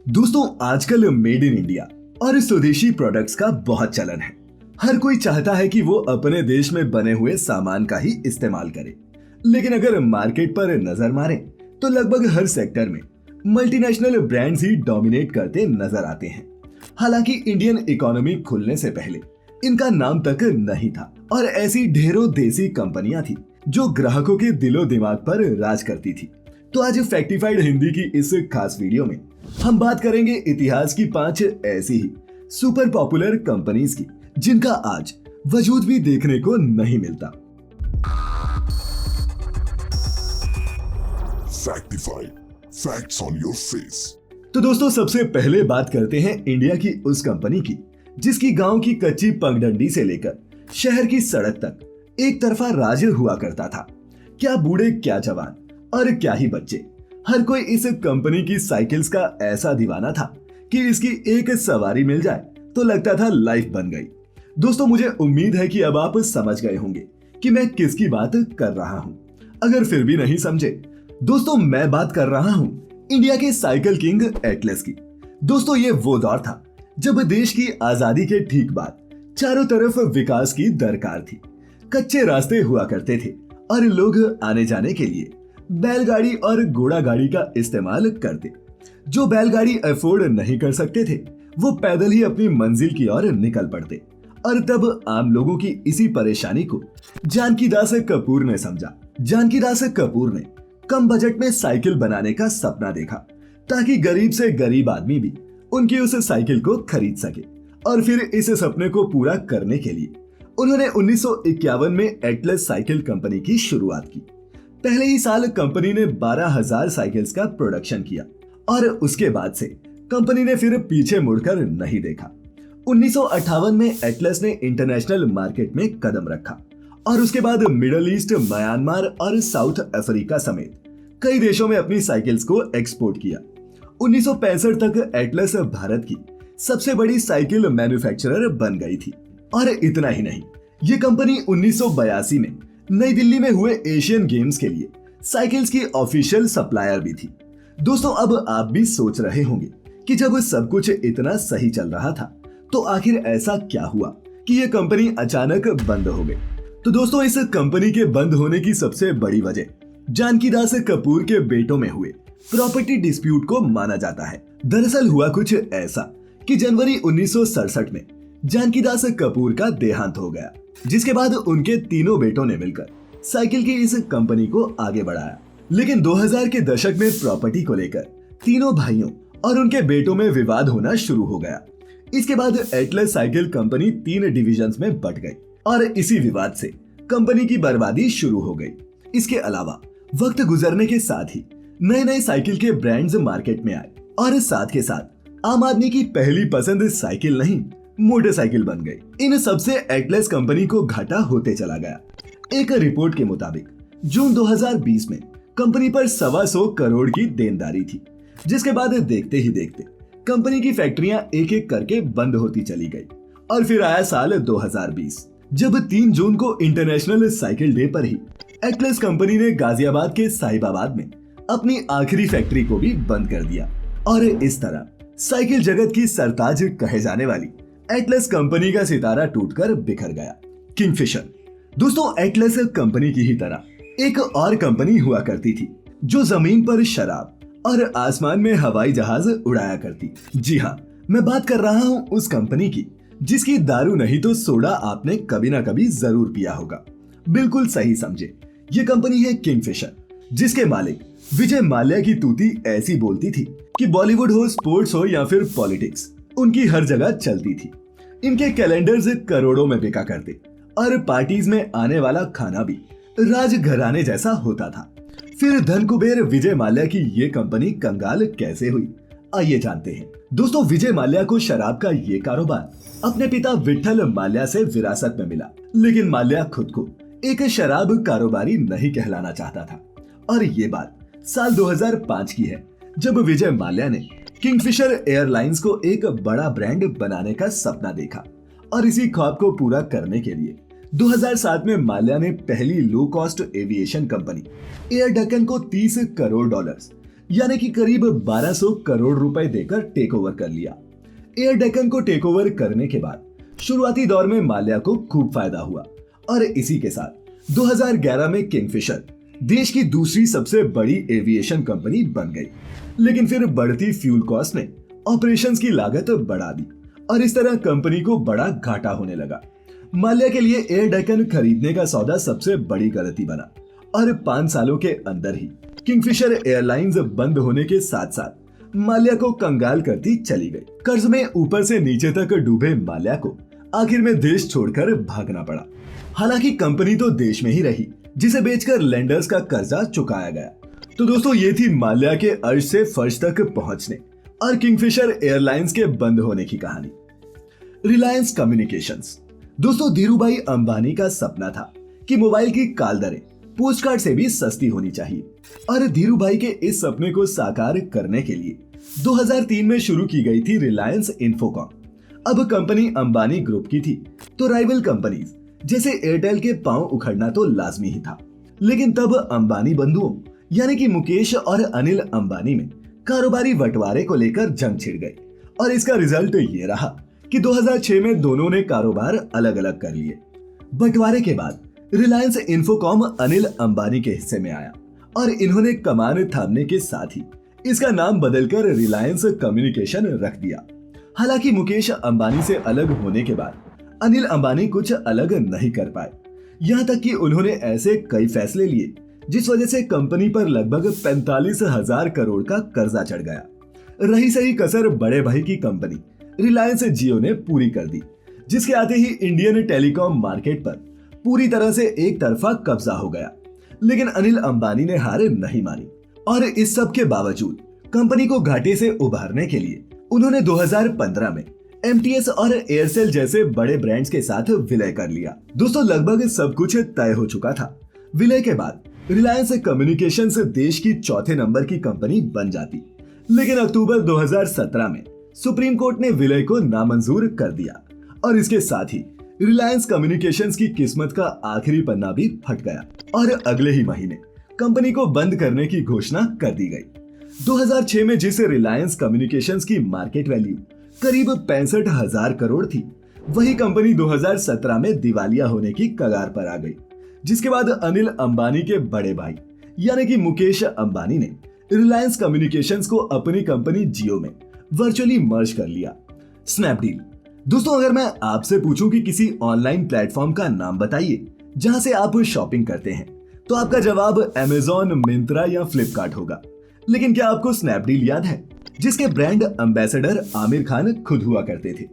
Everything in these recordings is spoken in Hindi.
दोस्तों आजकल मेड इन इंडिया और स्वदेशी प्रोडक्ट्स का बहुत चलन है। हर कोई चाहता है कि वो अपने देश में बने हुए सामान का ही इस्तेमाल करे। लेकिन अगर मार्केट पर नजर मारें तो लगभग हर सेक्टर में मल्टीनेशनल ब्रांड्स ही डोमिनेट करते नजर आते हैं। हालांकि इंडियन इकोनॉमी खुलने से पहले इनका नाम तक नहीं था और ऐसी ढेरों देसी कंपनियां थी जो ग्राहकों के दिलो दिमाग पर राज करती थी। तो आज फैक्टिफाइड हिंदी की इस खास वीडियो में हम बात करेंगे इतिहास की 5 ऐसी ही सुपर पॉपुलर कंपनीज की जिनका आज वजूद भी देखने को नहीं मिलता। फैक्टिफाइड, फैक्ट्स ऑन योर फेस। तो दोस्तों सबसे पहले बात करते हैं इंडिया की उस कंपनी की जिसकी गांव की कच्ची पगडंडी से लेकर शहर की सड़क तक एक तरफा राज हुआ करता था। क्या बूढ़े, क्या जवान और क्या ही बच्चे, हर कोई इस कंपनी की साइकिल्स का ऐसा दीवाना था कि इसकी एक सवारी मिल जाए तो लगता था लाइफ बन गई। दोस्तों मुझे उम्मीद है कि अब आप समझ गए होंगे कि मैं किसकी बात कर रहा हूं। अगर फिर भी नहीं समझे, दोस्तों मैं बात कर रहा हूं इंडिया के साइकिल किंग एटलस की। दोस्तों ये वो दौर था जब देश की आजादी के ठीक बाद चारों तरफ विकास की दरकार थी। कच्चे रास्ते हुआ करते थे और लोग आने जाने के लिए बैलगाड़ी और घोड़ा गाड़ी का इस्तेमाल करते। जो बैलगाड़ी अफोर्ड नहीं कर सकते थे वो पैदल ही अपनी मंजिल की ओर निकल पड़ते। और तब आम लोगों की इसी परेशानी को जानकी दास कपूर ने समझा। जानकी दास कपूर ने कम बजट में साइकिल बनाने का सपना देखा ताकि गरीब से गरीब आदमी भी उनकी उस साइकिल को खरीद सके। और फिर इस सपने को पूरा करने के लिए उन्होंने 1951 में एटलस साइकिल कंपनी की शुरुआत की। पहले ही साल कंपनी ने 12,000 साइकिल्स का प्रोडक्शन किया और उसके बाद से कंपनी ने फिर पीछे मुड़कर नहीं देखा। 1958 में एटलस ने इंटरनेशनल मार्केट में कदम रखा और उसके बाद मिडिल ईस्ट, म्यांमार और साउथ अफ्रीका समेत कई देशों में अपनी साइकिल्स को एक्सपोर्ट किया। 1965 तक एटलस भारत की सबसे बड़ी साइकिल मैन्युफैक्चरर बन गई थी। और इतना ही नहीं, ये कंपनी 1982 में नई दिल्ली में हुए एशियन गेम्स के लिए साइकिल्स की ऑफिशियल सप्लायर भी थी। दोस्तों अब आप भी सोच रहे होंगे कि जब सब कुछ इतना सही चल रहा था तो आखिर ऐसा क्या हुआ कि ये कंपनी अचानक बंद हो गई। तो दोस्तों इस कंपनी के बंद होने की सबसे बड़ी वजह जानकी दास कपूर के बेटों में हुए प्रॉपर्टी डिस्प्यूट को माना जाता है। दरअसल हुआ कुछ ऐसा कि जनवरी 1967 में जानकी दास कपूर का देहांत हो गया, जिसके बाद उनके तीनों बेटों ने मिलकर साइकिल की इस कंपनी को आगे बढ़ाया। लेकिन 2000 के दशक में प्रॉपर्टी को लेकर तीनों भाइयों और उनके बेटों में विवाद होना शुरू हो गया। इसके बाद एटलस साइकिल कंपनी 3 डिविजन्स में बंट गई और इसी विवाद से कंपनी की बर्बादी शुरू हो गई। इसके अलावा वक्त गुजरने के साथ ही नए नए साइकिल के ब्रांड्स मार्केट में आए और साथ के साथ आम आदमी की पहली पसंद साइकिल नहीं मोटरसाइकिल बन गई। इन सबसे एटलस कंपनी को घाटा होते चला गया। एक रिपोर्ट के मुताबिक जून 2020 में कंपनी पर 125 करोड़ की देनदारी थी, जिसके बाद देखते ही देखते कंपनी की फैक्ट्रियां एक एक करके बंद होती चली गई। और फिर आया साल 2020 जब 3 जून को इंटरनेशनल साइकिल डे पर ही एटलस कंपनी ने गाजियाबाद के साहिबाबाद में अपनी आखिरी फैक्ट्री को भी बंद कर दिया। और इस तरह साइकिल जगत की सरताज कहे जाने वाली एटलस कंपनी का सितारा टूटकर बिखर गया। किंगफिशर। दोस्तों एटलस कंपनी की ही तरह एक और कंपनी हुआ करती थी जो जमीन पर शराब और आसमान में हवाई जहाज उड़ाया करती। जी हाँ, मैं बात कर रहा हूँ उस कंपनी की जिसकी दारू नहीं तो सोडा आपने कभी ना कभी जरूर पिया होगा। बिल्कुल सही समझे, ये कंपनी है किंगफिशर, जिसके मालिक विजय माल्या की तूती ऐसी बोलती थी कि बॉलीवुड हो, स्पोर्ट्स हो या फिर पॉलिटिक्स, उनकी हर जगह चलती थी। इनके कैलेंडर्स करोड़ों में बिका करते और पार्टीज में आने वाला खाना भी राजघराने जैसा होता था। फिर धन कुबेर विजय माल्या की ये कंपनी कंगाल कैसे हुई, आइए जानते हैं। दोस्तों विजय माल्या को शराब का ये कारोबार अपने पिता विट्ठल माल्या से विरासत में मिला, लेकिन माल्या खुद को एक शराब कारोबारी नहीं कहलाना चाहता था। और ये बात साल 2005 की है जब विजय माल्या ने किंगफिशर एयरलाइंस को एक बड़ा ब्रांड बनाने का सपना देखा। और इसी ख्वाब को पूरा करने के लिए 2007 में माल्या ने पहली low cost aviation company air ढक्कन को $30 करोड़ यानी कि करीब 1200 करोड़ रुपए देकर टेक ओवर कर लिया। एयर डेक्कन को टेक ओवर करने के बाद शुरुआती दौर में माल्या को खूब फायदा हुआ और इसी के साथ 2011 में किंगफिशर देश की दूसरी सबसे बड़ी एविएशन कंपनी बन गई। लेकिन फिर बढ़ती फ्यूल कॉस्ट ने ऑपरेशंस की लागत बढ़ा दी और इस तरह कंपनी को बड़ा घाटा होने लगा। माल्या के लिए एयर डेक्कन खरीदने का सौदा सबसे बड़ी गलती बना और 5 सालों के अंदर ही किंगफिशर एयरलाइंस बंद होने के साथ साथ माल्या को कंगाल करती चली गई। कर्ज में ऊपर से नीचे तक डूबे माल्या को आखिर में देश छोड़कर भागना पड़ा। हालांकि कंपनी तो देश में ही रही, जिसे बेचकर लेंडर्स का कर्जा चुकाया गया। तो दोस्तों, ये थी माल्या के अर्श से फर्श तक पहुंचने और किंगफिशर एयरलाइंस के बंद होने की कहानी। रिलायंस कम्युनिकेशंस। दोस्तों, धीरूभाई अंबानी का सपना था कि मोबाइल की कॉल दरें पोस्ट कार्ड से भी सस्ती होनी चाहिए और धीरूभाई के इस सपने को साकार करने के लिए 2003 में शुरू की गई थी रिलायंस इंफोकॉम। अब कंपनी अंबानी ग्रुप की थी तो राइवल कंपनीज जैसे एयरटेल के पांव उखड़ना तो लाजमी ही था। लेकिन तब अंबानी बंधुओं यानी कि मुकेश और अनिल अंबानी में कारोबारी बंटवारे को लेकर जंग छिड़ गई और इसका रिजल्ट ये रहा कि 2006 में दोनों ने कारोबार अलग अलग कर लिए। बंटवारे के बाद रिलायंस इंफोकॉम अनिल अंबानी के हिस्से में आया और इन्होंने कमान थामने के साथ ही इसका नाम बदलकर रिलायंस कम्युनिकेशन रख दिया। हालांकि मुकेश अंबानी से अलग होने के बाद अनिल अंबानी कुछ अलग नहीं कर पाए। यहाँ तक कि उन्होंने ऐसे कई फैसले लिए जिस वजह से कंपनी पर लगभग 45,000 करोड़ का कर्जा चढ़ गया। रही सही कसर बड़े भाई की कंपनी रिलायंस जियो ने पूरी कर दी, जिसके आते ही इंडियन टेलीकॉम मार्केट पर पूरी तरह से एक तरफा कब्जा हो गया। लेकिन अनिल अंबानी ने हार नहीं मानी और इस सब के बावजूद कंपनी को घाटे से उभारने के लिए उन्होंने 2015 में एमटीएस और एयरसेल जैसे बड़े ब्रांड्स के साथ विलय कर लिया। दोस्तों, लगभग सब कुछ तय हो चुका था। विलय के बाद रिलायंस कम्युनिकेशंस देश की चौथे नंबर की कंपनी बन जाती। लेकिन अक्टूबर 2017 में सुप्रीम कोर्ट ने विलय को नामंजूर कर दिया और इसके साथ ही रिलायंस कम्युनिकेशंस की किस्मत का आखिरी पन्ना भी फट गया और अगले ही महीने कंपनी को बंद करने की घोषणा कर दी गई। 2006 में जिस रिलायंस कम्युनिकेशंस की मार्केट वैल्यू करीब 65,000 करोड़ थी, वही कंपनी 2017 में दिवालिया होने की कगार पर आ गई, जिसके बाद अनिल अंबानी के बड़े भाई यानी कि मुकेश अंबानी ने रिलायंस कम्युनिकेशंस को अपनी कंपनी जियो में वर्चुअली मर्ज कर लिया। स्नैपडील। दोस्तों, अगर मैं आपसे पूछूं कि किसी ऑनलाइन प्लेटफॉर्म का नाम बताइए जहां से आप शॉपिंग करते हैं, तो आपका जवाब अमेज़न, मिंत्रा या फ्लिपकार्ट होगा। लेकिन क्या आपको स्नैपडील याद है, जिसके ब्रांड एम्बेसडर आमिर खान खुद हुआ करते थे,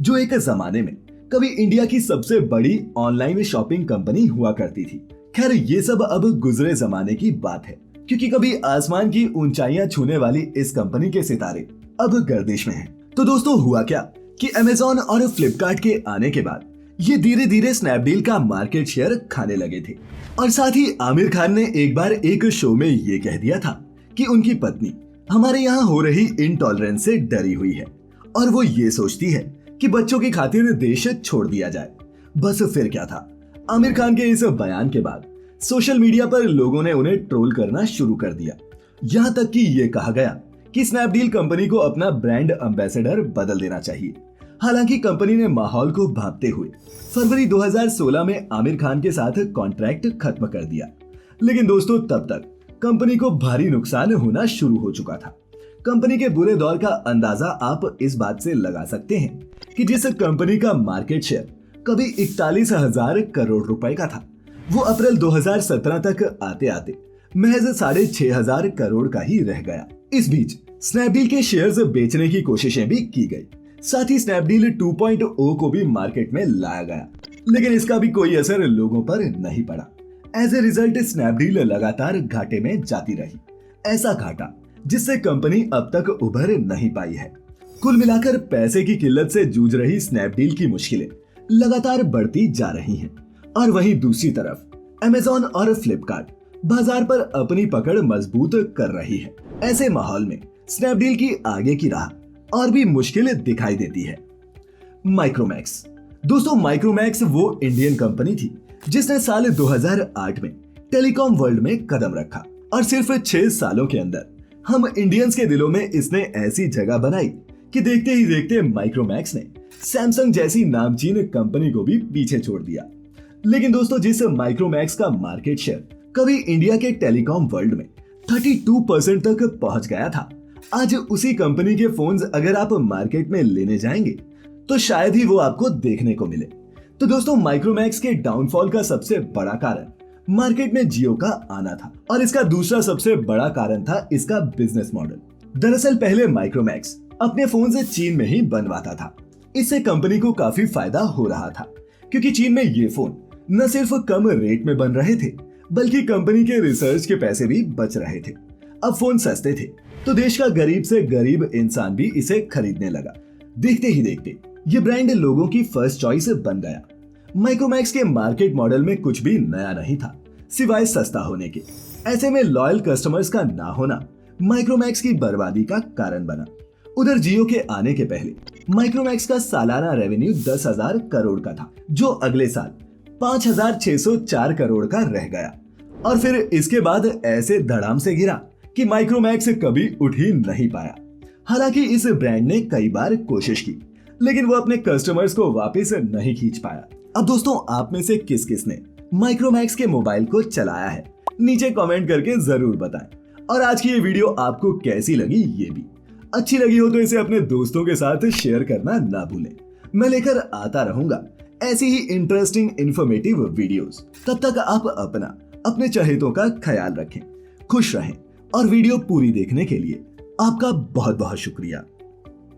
जो एक जमाने में कभी इंडिया की सबसे बड़ी ऑनलाइन शॉपिंग कंपनी हुआ करती थी। खैर, ये सब अब गुजरे जमाने की बात है, क्योंकि कभी आसमान की ऊंचाइयां छूने वाली इस कंपनी के सितारे अब गर्दिश में हैं। तो दोस्तों, हुआ क्या कि अमेज़न और फ्लिपकार्ट के आने के बाद ये धीरे धीरे स्नैपडील का मार्केट शेयर खाने लगे थे। और साथ ही आमिर खान ने एक बार एक शो में ये कह दिया था कि उनकी पत्नी हमारे यहाँ हो रही इंटॉलरेंस से डरी हुई है और वो ये सोचती है कि बच्चों की खातिर देश छोड़ दिया जाए। बस फिर क्या था, आमिर खान के इस बयान के बाद सोशल मीडिया पर लोगों ने उन्हें ट्रोल करना शुरू कर दिया। यहाँ तक कि ये कहा गया कि स्नैपडील कंपनी को अपना ब्रांड एम्बेसडर बदल देना चाहिए। हालांकि कंपनी ने माहौल को भांपते हुए फरवरी 2016 में आमिर खान के साथ कॉन्ट्रैक्ट खत्म कर दिया। लेकिन दोस्तों, तब तक कंपनी को भारी नुकसान होना शुरू हो चुका था। कंपनी के बुरे दौर का अंदाजा आप इस बात से लगा सकते हैं कि जिस कंपनी का मार्केट शेयर कभी 41,000 करोड़ रुपए का था, वो अप्रैल 2017 तक आते आते महज 6,500 करोड़ का ही रह गया। इस बीच स्नैपडील के शेयर्स बेचने की कोशिशें भी की गई। साथ ही स्नैपडील 2.0 को भी मार्केट में लाया गया, लेकिन इसका भी कोई असर लोगों पर नहीं पड़ा। एज ए रिजल्ट स्नैपडील लगातार घाटे में जाती रही। ऐसा घाटा जिससे कंपनी अब तक उभर नहीं पाई है। कुल मिलाकर पैसे की किल्लत से जूझ रही स्नैपडील की मुश्किलें लगातार बढ़ती जा रही हैं। और वहीं दूसरी तरफ अमेज़न और फ्लिपकार्ट बाजार पर अपनी पकड़ मजबूत कर रही है। ऐसे माहौल में स्नैपडील की आगे की राह और भी मुश्किल दिखाई देती है। माइक्रोमैक्स। दोस्तों, माइक्रोमैक्स वो इंडियन कंपनी थी जिसने साल 2008 में टेलीकॉम वर्ल्ड में कदम रखा और सिर्फ 6 सालों के अंदर हम इंडियंस के दिलों में इसने ऐसी जगह बनाई कि देखते ही देखते माइक्रोमैक्स ने सैमसंग जैसी नामचीन कंपनी को भी पीछे छोड़ दिया। लेकिन दोस्तों, जिस माइक्रोमैक्स का मार्केट शेयर कभी इंडिया के टेलीकॉम वर्ल्ड में 32% तक पहुंच गया था, आज उसी कंपनी के फोन्स अगर आप मार्केट में लेने जाएंगे तो शायद ही वो आपको देखने को मिले। तो दोस्तों, माइक्रोमैक्स के डाउनफॉल का सबसे बड़ा कारण मार्केट में जियो का आना था और इसका दूसरा सबसे बड़ा कारण था इसका बिजनेस मॉडल। दरअसल पहले माइक्रोमैक्स अपने फोन से चीन में ही बनवाता था। इससे कंपनी को काफी फायदा हो रहा था क्योंकि चीन में ये फोन न सिर्फ कम रेट में बन रहे थे बल्कि कंपनी के रिसर्च के पैसे भी बच रहे थे। अब फोन सस्ते थे तो देश का गरीब से गरीब इंसान भी इसे खरीदने लगा। देखते ही देखते ये ब्रांड लोगों की फर्स्ट चॉइस बन गया। माइक्रोमैक्स के मार्केट मॉडल में कुछ भी नया नहीं था सिवाय सस्ता होने के। ऐसे में लॉयल कस्टमर्स का ना होना माइक्रोमैक्स की बर्बादी का कारण बना। उधर जियो के आने के पहले माइक्रोमैक्स का सालाना रेवेन्यू 10,000 करोड़ का था, जो अगले साल 5,604 करोड़ का रह गया और फिर इसके बाद ऐसे धड़ाम से गिरा कि माइक्रोमैक्स कभी उठ ही नहीं पाया। हालांकि इस ब्रांड ने कई बार कोशिश की लेकिन वो अपने कस्टमर्स को वापस नहीं खींच पाया। अब दोस्तों, आप में से किस किस ने माइक्रोमैक्स के मोबाइल को चलाया है, नीचे कमेंट करके जरूर बताएं। और आज की ये वीडियो आपको कैसी लगी ये भी। अच्छी लगी हो तो इसे अपने दोस्तों के साथ शेयर करना ना भूलें। मैं लेकर आता रहूंगा ऐसी ही इंटरेस्टिंग इंफॉर्मेटिव वीडियोस। तब तक आप अपना अपने चहेतों का ख्याल रखें, खुश रहें और वीडियो पूरी देखने के लिए आपका बहुत बहुत शुक्रिया।